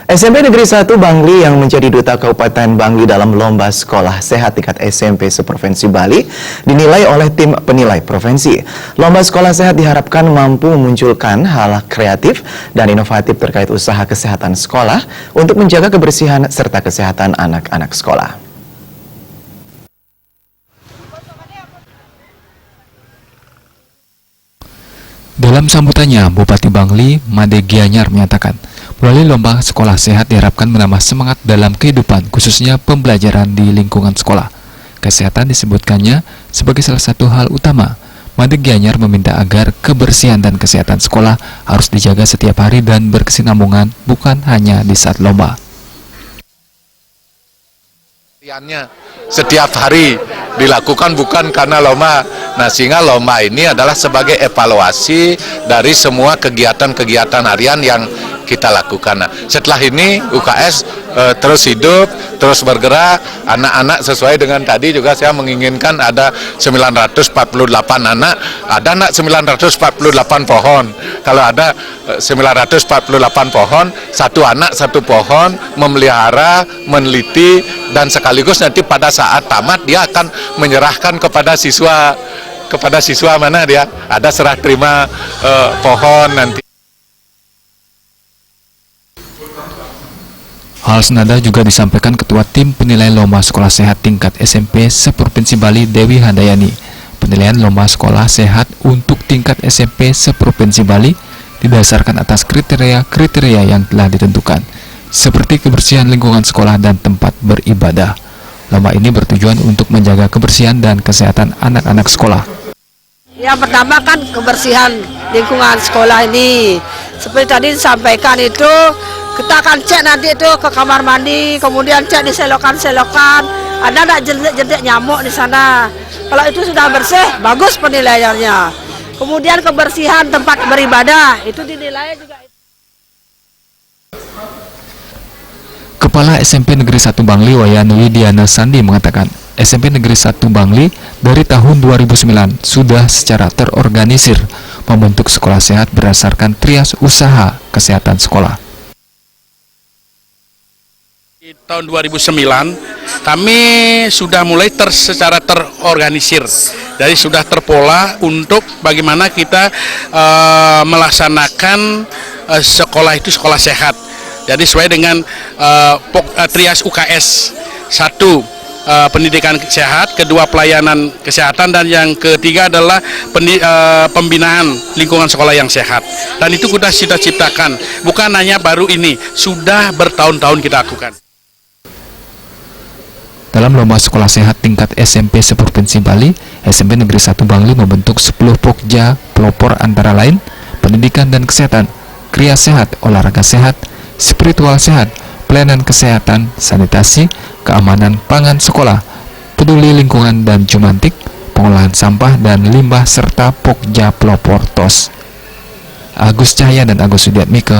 SMP Negeri 1 Bangli yang menjadi duta Kabupaten Bangli dalam Lomba Sekolah Sehat tingkat SMP seprovinsi Bali dinilai oleh tim penilai provinsi. Lomba Sekolah Sehat diharapkan mampu memunculkan hal kreatif dan inovatif terkait usaha kesehatan sekolah untuk menjaga kebersihan serta kesehatan anak-anak sekolah. Dalam sambutannya, Bupati Bangli, Made Gianyar menyatakan, melalui lomba sekolah sehat diharapkan menambah semangat dalam kehidupan, khususnya pembelajaran di lingkungan sekolah. Kesehatan disebutkannya sebagai salah satu hal utama. Made Gianyar meminta agar kebersihan dan kesehatan sekolah harus dijaga setiap hari dan berkesinambungan, bukan hanya di saat lomba. Setiap hari dilakukan bukan karena lomba. Nah, sehingga lomba ini adalah sebagai evaluasi dari semua kegiatan-kegiatan harian yang kita lakukan. Nah, setelah ini UKS terus hidup, terus bergerak. Anak-anak sesuai dengan tadi juga saya menginginkan ada 948 anak, ada anak 948 pohon. Kalau ada 948 pohon, satu anak satu pohon, memelihara, meneliti, dan sekaligus nanti pada saat tamat dia akan menyerahkan kepada siswa mana dia ada serah terima pohon nanti. Hal senada juga disampaikan Ketua Tim Penilai Lomba Sekolah Sehat tingkat SMP seprovinsi Bali, Dewi Handayani. Penilaian lomba sekolah sehat untuk tingkat SMP seprovinsi Bali didasarkan atas kriteria-kriteria yang telah ditentukan, seperti kebersihan lingkungan sekolah dan tempat beribadah. Lomba ini bertujuan untuk menjaga kebersihan dan kesehatan anak-anak sekolah. Yang pertama kan kebersihan lingkungan sekolah ini. Seperti tadi disampaikan itu, kita akan cek nanti itu ke kamar mandi, kemudian cek di selokan-selokan, ada nggak jentik-jentik nyamuk di sana. Kalau itu sudah bersih, bagus penilaiannya. Kemudian kebersihan tempat beribadah, itu dinilai juga. Kepala SMP Negeri 1 Bangli, Wayan Widiana Sandi mengatakan, SMP Negeri 1 Bangli dari tahun 2009 sudah secara terorganisir membentuk sekolah sehat berdasarkan trias usaha kesehatan sekolah. Di tahun 2009 kami sudah mulai secara terorganisir, jadi sudah terpola untuk bagaimana kita melaksanakan sekolah itu sekolah sehat. Jadi sesuai dengan trias UKS, 1 pendidikan sehat, kedua pelayanan kesehatan, dan yang ketiga adalah pembinaan lingkungan sekolah yang sehat. Dan itu kita ciptakan, bukan hanya baru ini, sudah bertahun-tahun kita lakukan. Dalam lomba sekolah sehat tingkat SMP seprovinsi Bali, SMP Negeri 1 Bangli membentuk 10 pokja pelopor antara lain pendidikan dan kesehatan, kriya sehat, olahraga sehat, spiritual sehat, pelayanan kesehatan, sanitasi, keamanan pangan sekolah, peduli lingkungan dan jumantik, pengolahan sampah dan limbah, serta pokja pelopor TOS. Agus Cahaya dan Agus Sudiatmike.